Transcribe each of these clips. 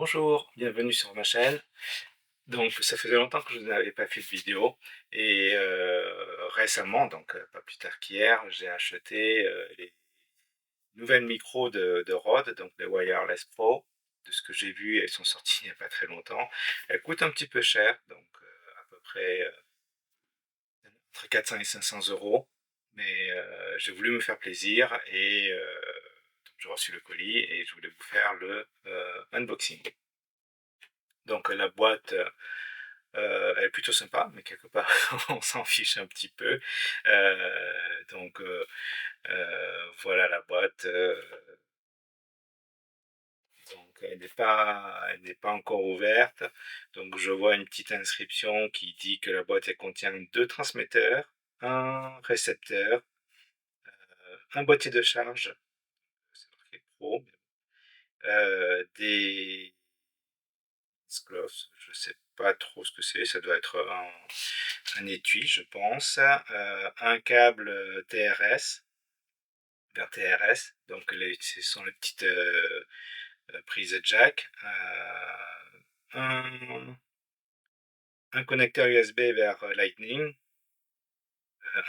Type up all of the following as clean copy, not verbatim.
Bonjour, bienvenue sur ma chaîne. Donc, ça faisait longtemps que je n'avais pas fait de vidéo et récemment, donc pas plus tard qu'hier, j'ai acheté les nouvelles micros de Rode, donc les Wireless Pro. De ce que j'ai vu, elles sont sorties il n'y a pas très longtemps. Elles coûtent un petit peu cher, donc à peu près entre 400 et 500 euros. Mais j'ai voulu me faire plaisir et donc j'ai reçu le colis et je voulais vous faire le unboxing. Donc la boîte, elle est plutôt sympa, mais quelque part on s'en fiche un petit peu. Donc voilà la boîte, donc elle n'est pas encore ouverte. Donc je vois une petite inscription qui dit que la boîte elle contient 2 transmetteurs, un récepteur, un boîtier de charge, c'est marqué pro, des gloves, je sais pas trop ce que c'est, ça doit être un étui, je pense, un câble TRS, vers TRS, donc ce sont les petites prises jack, un, un connecteur USB vers Lightning,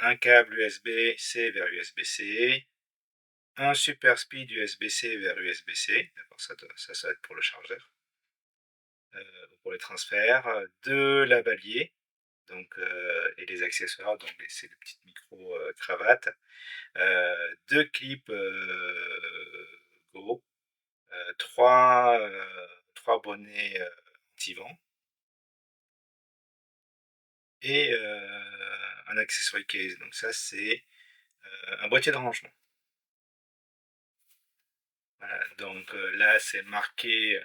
un câble USB-C vers USB-C, un super speed USB-C vers USB-C, d'accord, ça va être pour le chargeur, pour les transferts, deux lavaliers, donc, et les accessoires, donc c'est le petit micro cravate, deux clips Go, trois bonnets anti-vent et un accessoire case. Donc ça, c'est un boîtier de rangement. Voilà, donc là, c'est marqué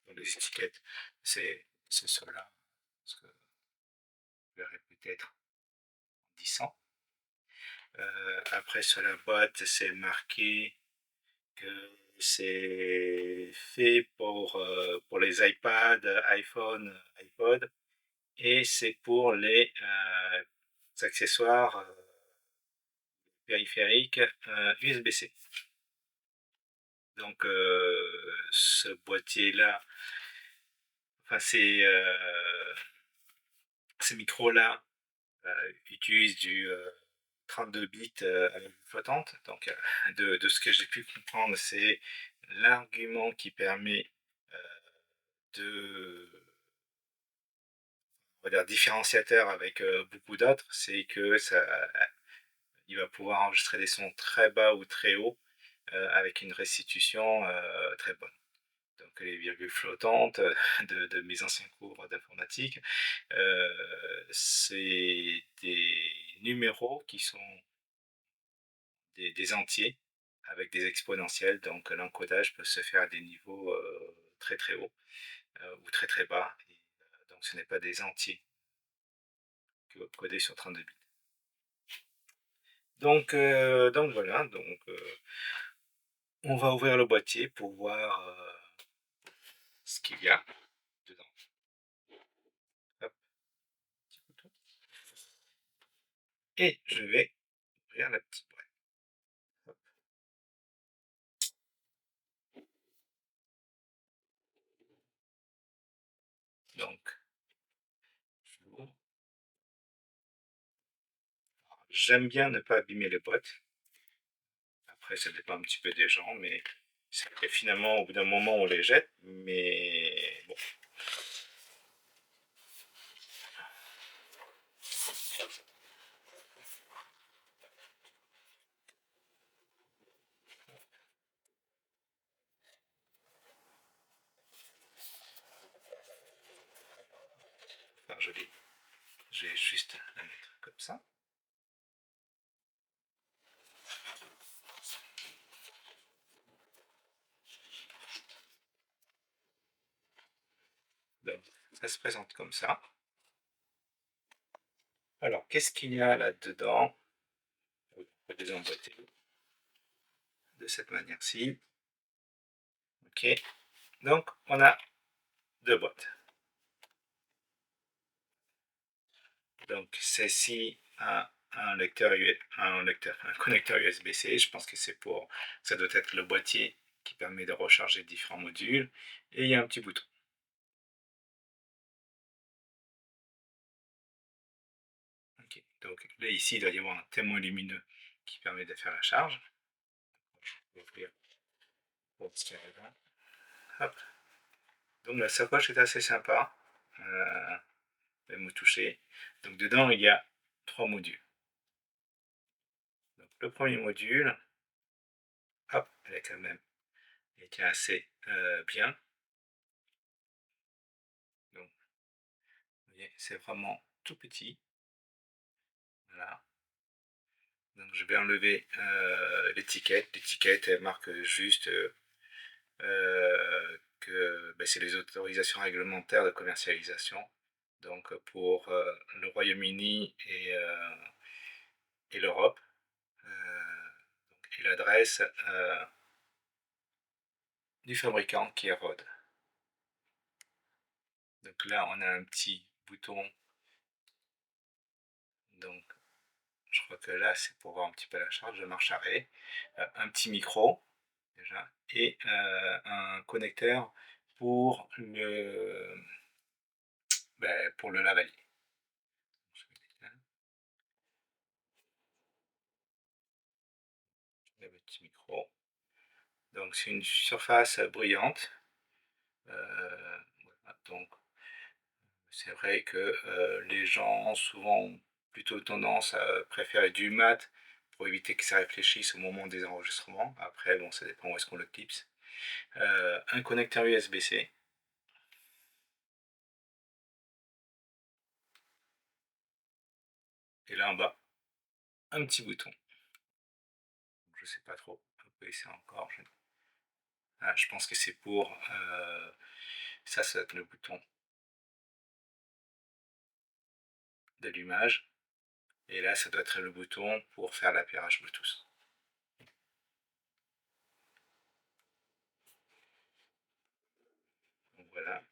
dans les étiquettes, c'est cela, parce que vous verrez peut-être en 10 ans. Après, sur la boîte, c'est marqué que c'est fait pour les iPad, iPhone, iPod, et c'est pour les accessoires périphériques USB-C. Donc ce boîtier-là, enfin ces micros-là utilisent du 32 bits à la flottante. Donc de ce que j'ai pu comprendre, c'est l'argument qui permet de, on va dire, différenciateur avec beaucoup d'autres, c'est que il va pouvoir enregistrer des sons très bas ou très hauts avec une restitution très bonne. Donc les virgules flottantes de mes anciens cours d'informatique, c'est des numéros qui sont des entiers avec des exponentielles, donc l'encodage peut se faire à des niveaux très très hauts ou très très bas, et, donc ce n'est pas des entiers codés sur 32 bits. Donc voilà, donc on va ouvrir le boîtier pour voir ce qu'il y a dedans. Hop, petit couteau. Et je vais ouvrir la petite boîte. Hop. Donc, je l'ouvre. J'aime bien ne pas abîmer les boîtes. Après, ça dépend un petit peu des gens, mais c'est que finalement, au bout d'un moment, on les jette. Mais bon. Enfin, je vais juste la mettre comme ça. Donc, ça se présente comme ça. Alors, qu'est-ce qu'il y a là-dedans? On peut désemboîter de cette manière-ci. Ok. Donc, on a deux boîtes. Donc, celle-ci a un connecteur USB-C. Je pense que ça doit être le boîtier qui permet de recharger différents modules, et il y a un petit bouton. Ok, donc là ici il doit y avoir un témoin lumineux qui permet de faire la charge. Je vais ouvrir pour ce qu'il y a dedans. Hop. Donc la sacoche est assez sympa, même au toucher. Donc dedans il y a 3 modules. Donc le premier module, hop, elle est quand même, elle tient assez bien. Donc vous voyez, c'est vraiment tout petit. Voilà. Donc je vais enlever l'étiquette. L'étiquette elle marque juste que ben, c'est les autorisations réglementaires de commercialisation. Donc pour le Royaume-Uni et l'Europe. Et l'adresse du fabricant qui est Rode. Donc là on a un petit bouton. Donc je crois que là c'est pour voir un petit peu la charge de marche arrêt. Un petit micro déjà et un connecteur pour pour le lavalier. Le petit micro. Donc c'est une surface brillante. Voilà, donc c'est vrai que les gens ont souvent plutôt tendance à préférer du mat pour éviter que ça réfléchisse au moment des enregistrements. Après, bon, ça dépend où est-ce qu'on le clipse. Un connecteur USB-C. Et là en bas, un petit bouton. Je sais pas trop. On peut essayer encore. Ah, je pense que c'est pour... ça va être le bouton d'allumage. Et là, ça doit être le bouton pour faire l'appairage Bluetooth. Donc voilà.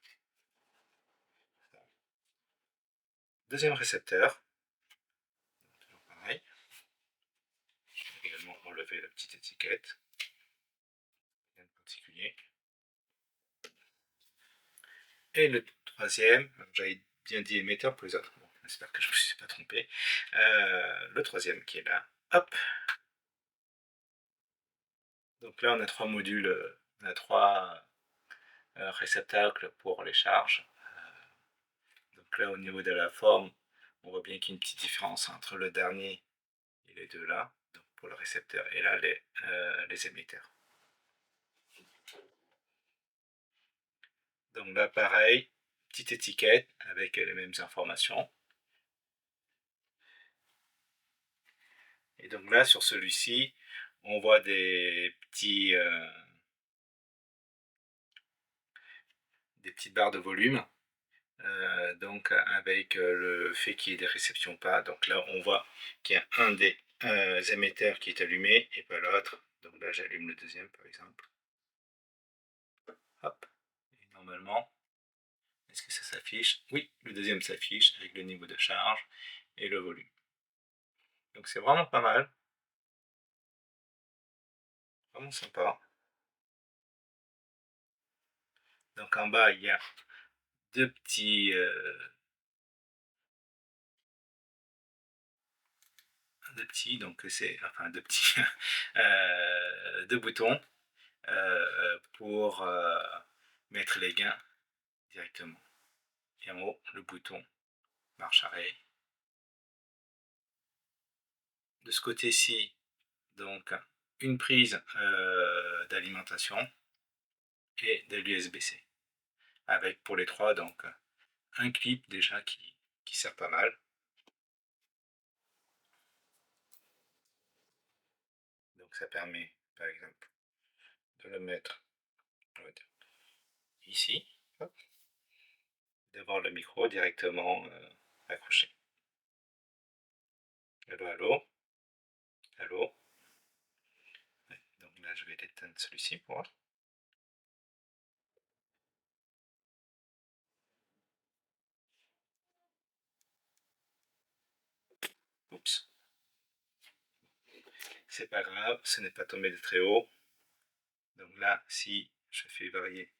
Deuxième récepteur. Toujours pareil. Je vais également enlever la petite étiquette. Rien de particulier. Et le troisième, j'avais bien dit émetteur pour les autres. Bon, j'espère que je ne me suis pas trompé. Le troisième qui est là. Hop. Donc là, on a 3 modules, on a 3 réceptacles pour les charges. Donc là, au niveau de la forme, on voit bien qu'il y a une petite différence entre le dernier et les deux là, donc pour le récepteur, et là les émetteurs. Donc là, pareil, petite étiquette avec les mêmes informations. Et donc là, sur celui-ci, on voit des petites barres de volume. Donc avec le fait qu'il y ait des réceptions pas. Donc là, on voit qu'il y a un des émetteurs qui est allumé et pas l'autre. Donc là, j'allume le deuxième, par exemple. Hop. Et normalement, est-ce que ça s'affiche? Oui, le deuxième s'affiche avec le niveau de charge et le volume. Donc c'est vraiment pas mal. Vraiment sympa. Donc en bas, il y a deux petits... donc c'est... Enfin, deux petits... deux boutons pour mettre les gains directement. Et en haut, le bouton marche arrêt. De ce côté-ci, donc une prise d'alimentation et de l'USB-C. Avec pour les trois, donc un clip déjà qui sert pas mal. Donc ça permet, par exemple, de le mettre ici, d'avoir le micro directement accroché. Allô, allô, allô. Ouais, donc là, je vais éteindre celui-ci pour voir. Oups. C'est pas grave, ce n'est pas tombé de très haut. Donc là, si je fais varier,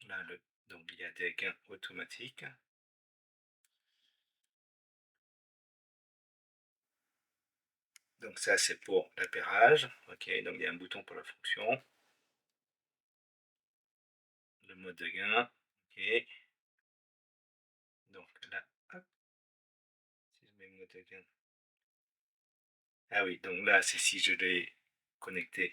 là, donc il y a des gains automatiques. Donc ça, c'est pour l'appairage. Ok, donc il y a un bouton pour la fonction. Le mode de gain. Ok. Donc là, hop, si je mets le mode de gain. Ah oui, donc là, c'est si je l'ai connecté.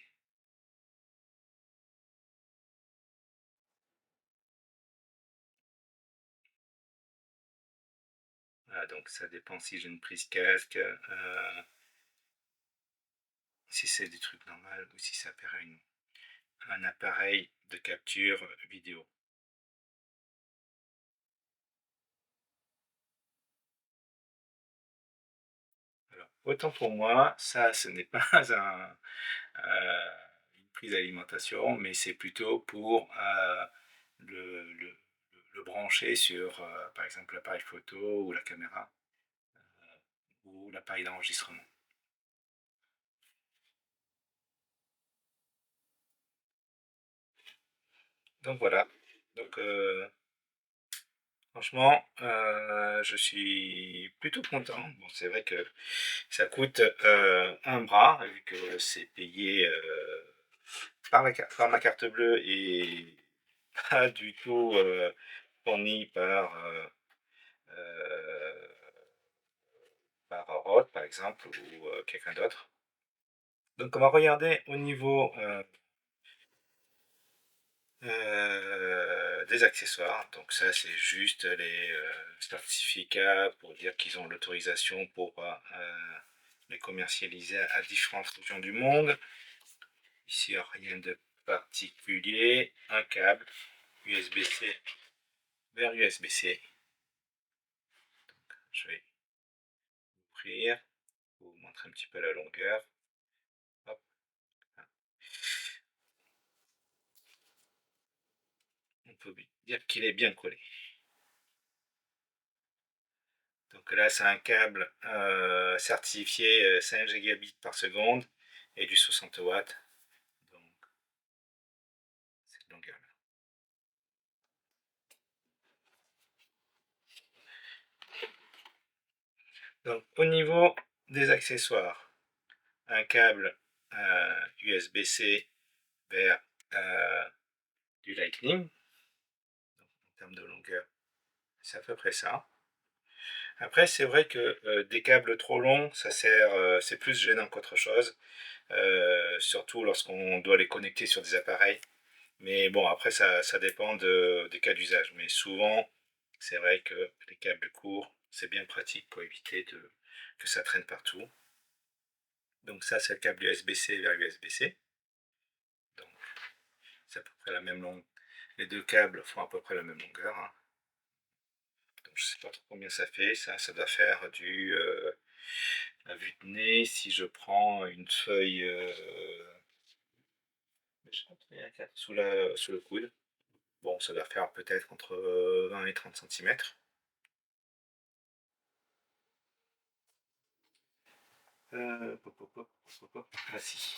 Voilà, donc ça dépend si j'ai une prise casque, si c'est des trucs normaux ou si ça apparaît un appareil de capture vidéo. Alors, autant pour moi, ça, ce n'est pas une prise d'alimentation, mais c'est plutôt pour le, le- le brancher sur, par exemple, l'appareil photo ou la caméra ou l'appareil d'enregistrement. Donc voilà. Donc franchement, je suis plutôt content. Bon, c'est vrai que ça coûte un bras, vu que c'est payé par ma carte bleue et pas du tout fourni euh, par Rode, par exemple, ou quelqu'un d'autre. Donc, on va regarder au niveau des accessoires. Donc, ça, c'est juste les certificats pour dire qu'ils ont l'autorisation pour les commercialiser à différentes régions du monde. Ici, rien de particulier. Un câble USB-C vers USB-C. Je vais ouvrir pour vous montrer un petit peu la longueur. Hop. On peut dire qu'il est bien collé. Donc là, c'est un câble certifié 5 gigabits par seconde et du 60 watts. Donc, cette longueur-là. Donc, au niveau des accessoires, un câble USB-C vers du Lightning. Donc, en termes de longueur, c'est à peu près ça. Après, c'est vrai que des câbles trop longs, ça sert, c'est plus gênant qu'autre chose, surtout lorsqu'on doit les connecter sur des appareils. Mais bon, après, ça dépend des cas d'usage. Mais souvent, c'est vrai que les câbles courts, c'est bien pratique pour éviter que ça traîne partout. Donc ça, c'est le câble USB-C vers USB-C. Donc, c'est à peu près la même longueur. Les deux câbles font à peu près la même longueur, hein. Donc, je ne sais pas trop combien ça fait. Ça doit faire à vue de nez. Si je prends une feuille, sous le coude, bon, ça doit faire peut-être entre 20 et 30 cm. Ah si.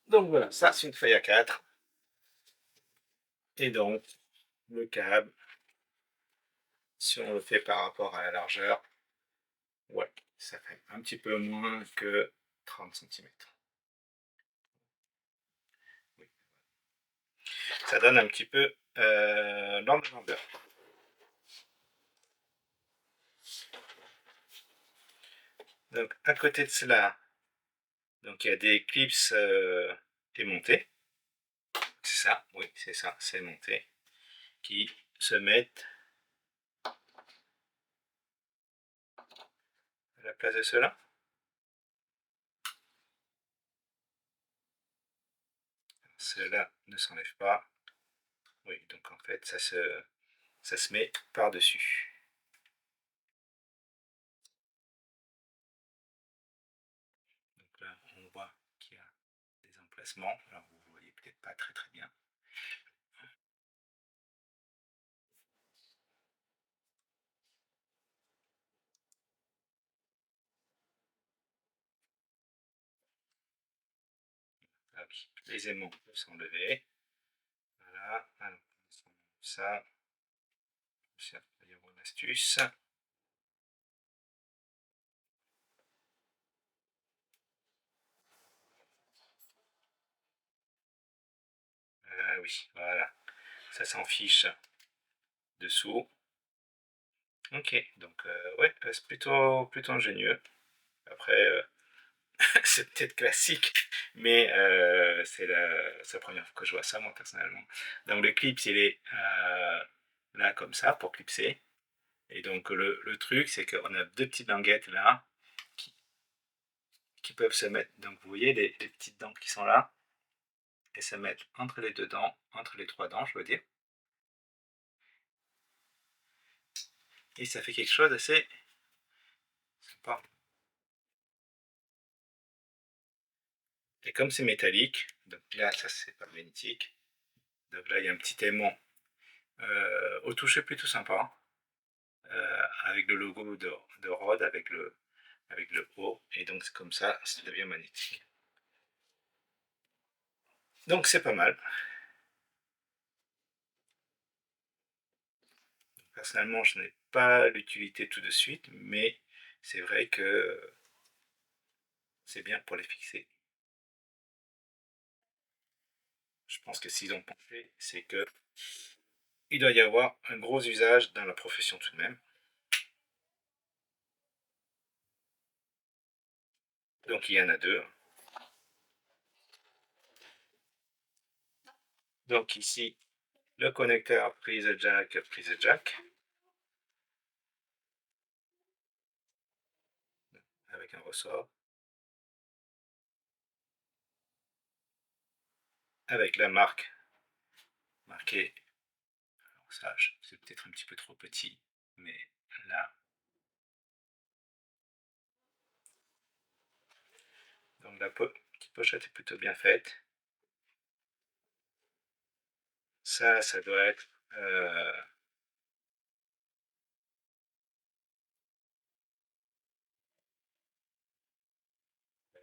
Donc voilà, ça c'est une feuille à 4. Et donc, le câble, si on le fait par rapport à la largeur, ouais, ça fait un petit peu moins que 30 cm. Oui. Ça donne un petit peu l'ordre de grandeur. Donc, à côté de cela, donc il y a des clips aimontés. C'est ça, oui, c'est ça, c'est aimonté. Qui se mettent à la place de cela. Cela ne s'enlève pas. Oui, donc en fait, ça se met par-dessus. Donc là, on voit l'emplacement. Alors vous voyez peut-être pas très très bien. Ah oui, les aimants peuvent s'enlever. Voilà, alors ça, il va y avoir une astuce. Ah oui, voilà, ça s'en fiche dessous. Ok, donc ouais, c'est plutôt ingénieux. Après, c'est peut-être classique, mais c'est la première fois que je vois ça, moi, personnellement. Donc le clip, il est là, comme ça, pour clipser. Et donc le truc, c'est qu'on a deux petites languettes là, qui, qui peuvent se mettre. Donc vous voyez les petites dents qui sont là, et se mettre entre les deux dents, entre les trois dents, je veux dire. Et ça fait quelque chose d'assez sympa. Et comme c'est métallique, donc là, ça c'est pas magnétique. Donc là, il y a un petit aimant au toucher plutôt sympa, avec le logo de Rode, avec le O, et donc c'est comme ça devient magnétique. Donc c'est pas mal. Personnellement, je n'ai pas l'utilité tout de suite, mais c'est vrai que c'est bien pour les fixer. Je pense que s'ils ont pensé, c'est que il doit y avoir un gros usage dans la profession tout de même. Donc il y en a deux. Donc ici, le connecteur prise jack, avec un ressort, avec la marque marquée. Alors ça, c'est peut-être un petit peu trop petit, mais là. Donc la petite pochette est plutôt bien faite. Ça doit être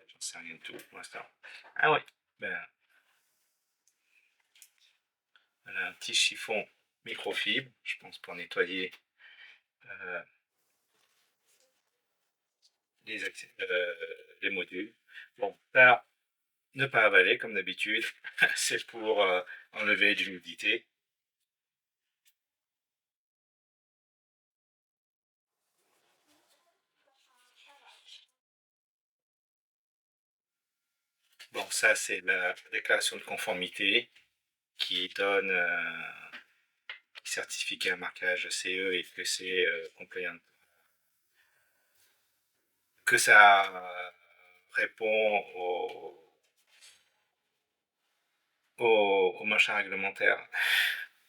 j'en sais rien du tout pour l'instant. Ah oui, ben, elle a un petit chiffon microfibre, je pense, pour nettoyer euh, les modules. Bon, ça, ne pas avaler comme d'habitude, c'est pour enlever l'humidité. Bon, ça, c'est la déclaration de conformité qui donne, qui certifie qu'il y a un marquage CE et que c'est compliant, que ça répond au machin réglementaire,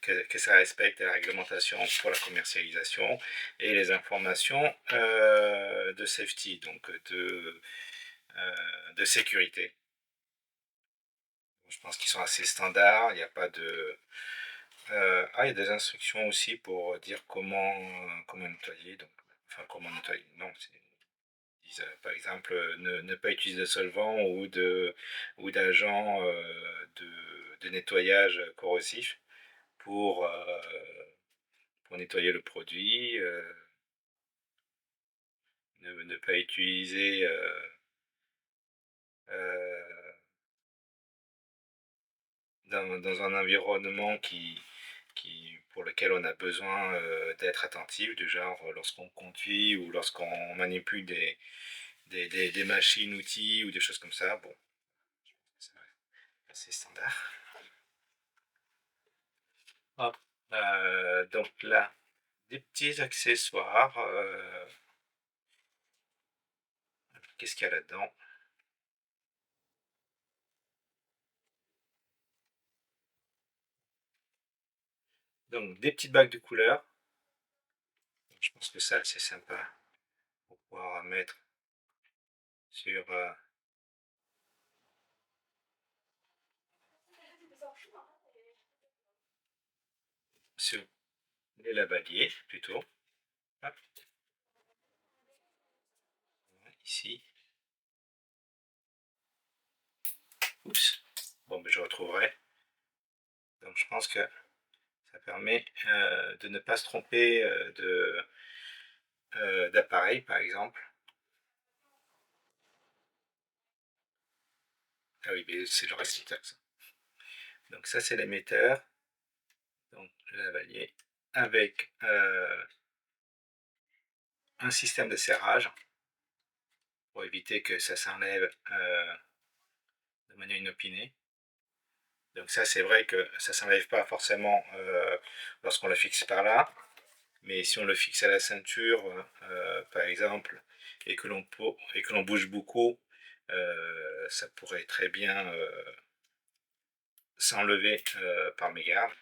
que ça respecte la réglementation pour la commercialisation et les informations de safety, donc de sécurité. Je pense qu'ils sont assez standards, il n'y a pas de... il y a des instructions aussi pour dire comment nettoyer, donc, enfin comment nettoyer, non, par exemple, ne pas utiliser de solvant ou d'agent de nettoyage corrosif pour, euh, pour nettoyer le produit, ne pas utiliser euh, dans un environnement pour lequel on a besoin d'être attentif, du genre lorsqu'on conduit ou lorsqu'on manipule des machines, outils ou des choses comme ça. Bon, c'est assez standard. Hop. Donc là, des petits accessoires. Qu'est-ce qu'il y a là-dedans? Donc des petites bagues de couleur. Je pense que ça, c'est sympa pour pouvoir mettre sur sur les lavaliers plutôt. Hop, voilà, ici. Oups. Bon, ben, je retrouverai. Donc je pense que ça permet de ne pas se tromper d'appareil, par exemple. Ah oui, mais c'est le réceptacle, ça. Donc ça, c'est l'émetteur. Donc le lavalier avec un système de serrage pour éviter que ça s'enlève de manière inopinée. Donc ça, c'est vrai que ça ne s'enlève pas forcément lorsqu'on le fixe par là, mais si on le fixe à la ceinture, par exemple, et que l'on bouge beaucoup, ça pourrait très bien s'enlever par mégarde.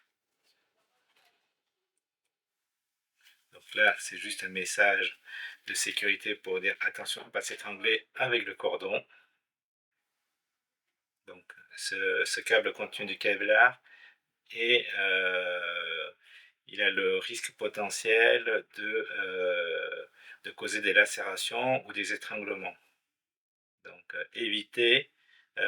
Donc là, c'est juste un message de sécurité pour dire attention à ne pas s'étrangler avec le cordon. Donc ce câble contient du Kevlar et il a le risque potentiel de causer des lacérations ou des étranglements. Donc éviter de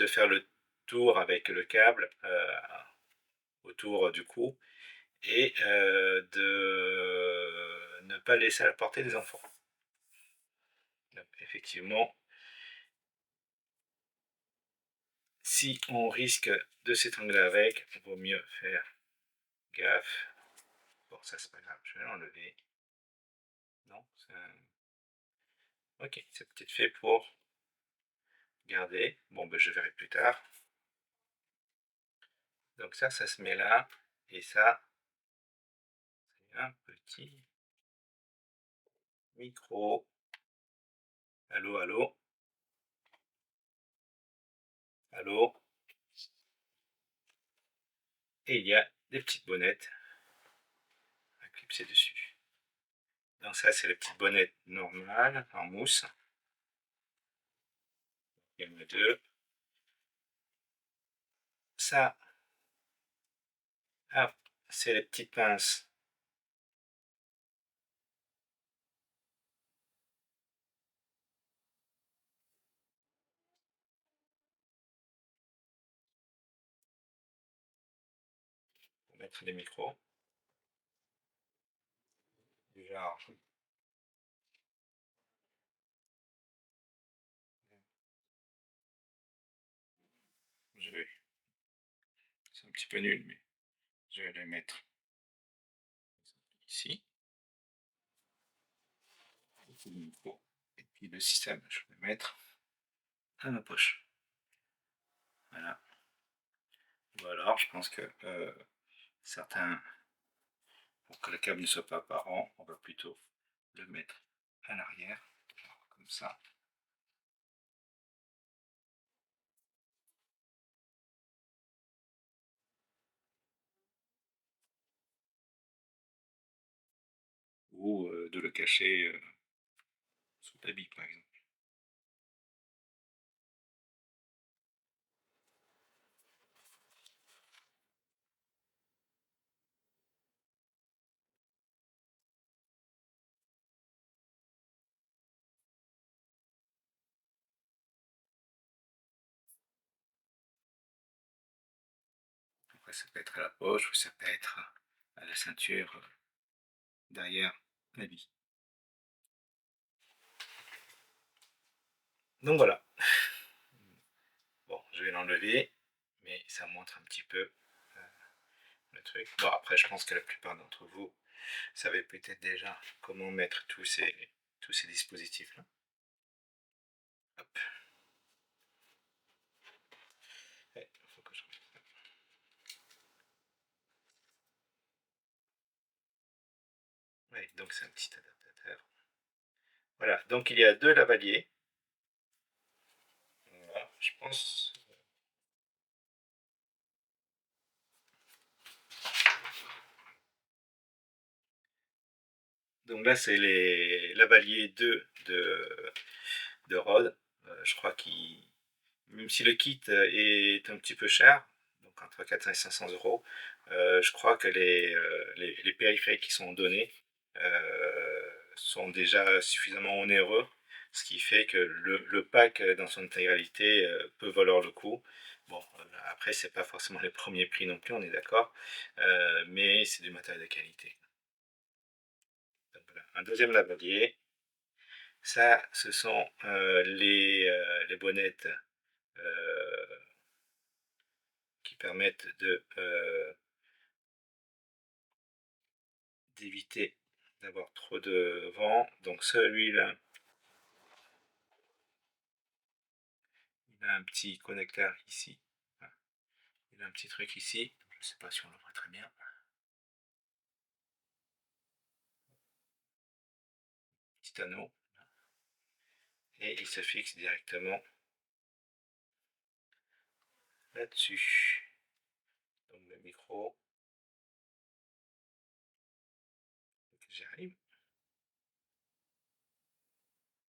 faire le tour avec le câble autour du cou et de ne pas laisser à la portée des enfants. Donc, effectivement, si on risque de s'étrangler avec, il vaut mieux faire gaffe. Bon, ça c'est pas grave, je vais l'enlever. Non, ok, c'est peut-être fait pour garder. Bon, ben, je verrai plus tard. Donc ça se met là. Et ça, c'est un petit micro. Allô, allô. Allô. Et il y a des petites bonnettes à clipser dessus. Donc ça, c'est la petite bonnette normale en mousse. Il y en a deux. Ça, c'est les petites pinces pour mettre les micros. Genre, c'est un petit peu nul, mais je vais les mettre ici. Et puis le système, je vais le mettre à ma poche. Voilà. Ou alors, je pense que certains, pour que le câble ne soit pas apparent, on va plutôt le mettre à l'arrière, comme ça. Ou de le cacher sous l'habit, par exemple. Après, ça peut être à la poche ou ça peut être à la ceinture derrière l'habit. Donc voilà. Bon, je vais l'enlever, mais ça montre un petit peu le truc. Bon, après, je pense que la plupart d'entre vous savez peut-être déjà comment mettre tous ces dispositifs-là. Hop. Faut que je... Oui, donc c'est un petit adaptateur. Voilà, donc il y a deux lavaliers. Voilà, je pense. Donc là, c'est les lavaliers 2 de Rode. Je crois qu'ils même si le kit est un petit peu cher, donc entre 400 et 500 euros, je crois que les périphériques qui sont donnés sont déjà suffisamment onéreux, ce qui fait que le pack dans son intégralité peut valoir le coup. Bon, après, c'est pas forcément les premiers prix non plus, on est d'accord, mais c'est du matériel de qualité. Donc voilà, un deuxième lavalier. Ça, ce sont les bonnettes euh, qui permettent d'éviter d'avoir trop de vent. Donc celui-là, il a un petit connecteur ici. Il a un petit truc ici. Je ne sais pas si on le voit très bien. Petit anneau. Et il se fixe directement là-dessus. Donc le micro. J'y arrive.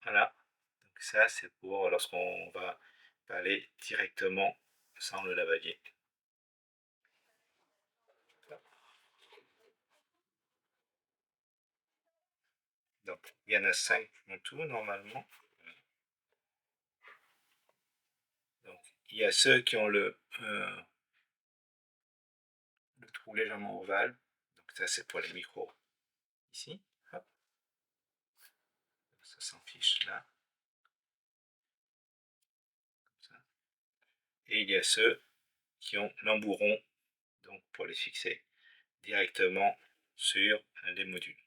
Voilà. Donc ça, c'est pour lorsqu'on va parler directement sans le lavalier. Donc il y en a 5 en tout normalement. Donc il y a ceux qui ont le trou légèrement ovale. Donc ça c'est pour les micros. Ici, hop, ça s'en fiche là. Comme ça. Et il y a ceux qui ont l'embouron, donc pour les fixer directement sur les modules,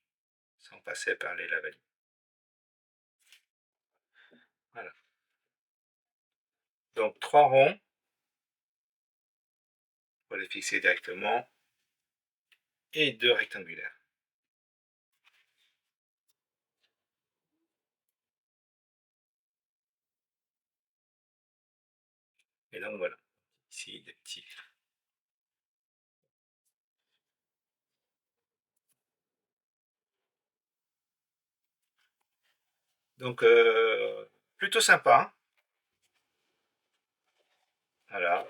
sans passer par les lavaliers. Voilà. Donc 3 ronds pour les fixer directement et 2 rectangulaires. Et donc voilà, ici des petits. Donc plutôt sympa. Voilà.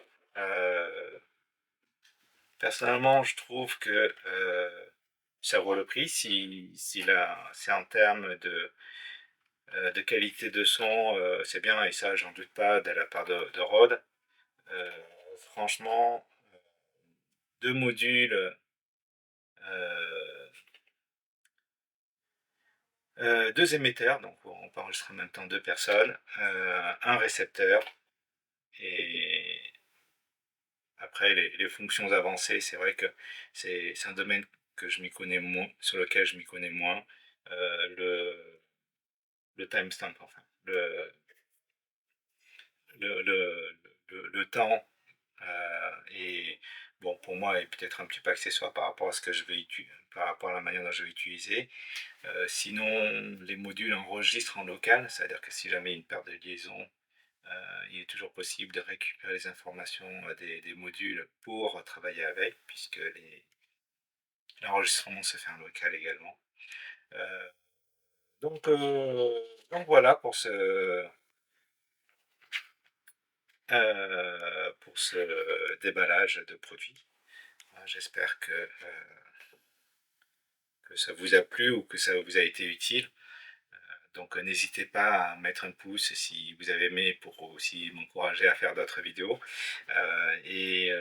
Personnellement, je trouve que ça vaut le prix si c'est en termes de qualité de son, c'est bien, et ça, j'en doute pas de la part de Rode. Euh, Franchement, deux modules, euh, deux émetteurs, donc on peut enregistrer en même temps deux personnes, un récepteur, et après les fonctions avancées, c'est vrai que c'est un domaine que je m'y connais moins, sur lequel je m'y connais moins. Le timestamp, enfin, le temps est, bon, pour moi, est peut-être un petit peu accessoire par rapport à ce que je vais par rapport à la manière dont je vais utiliser. Sinon, les modules enregistrent en local, c'est-à-dire que si jamais il y a une perte de liaison, il est toujours possible de récupérer les informations des modules pour travailler avec, puisque l'enregistrement se fait en local également. Euh, donc, euh, donc voilà pour ce déballage de produits. J'espère que ça vous a plu ou que ça vous a été utile. Donc n'hésitez pas à mettre un pouce si vous avez aimé pour aussi m'encourager à faire d'autres vidéos. Et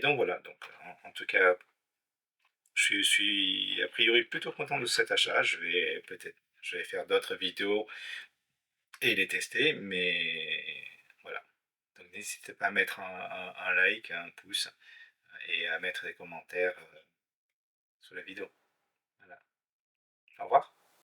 donc voilà, donc, en tout cas, je suis a priori plutôt content de cet achat. Je vais faire d'autres vidéos et les tester, mais voilà. Donc n'hésitez pas à mettre un like, un pouce et à mettre des commentaires sous la vidéo. Voilà. Au revoir.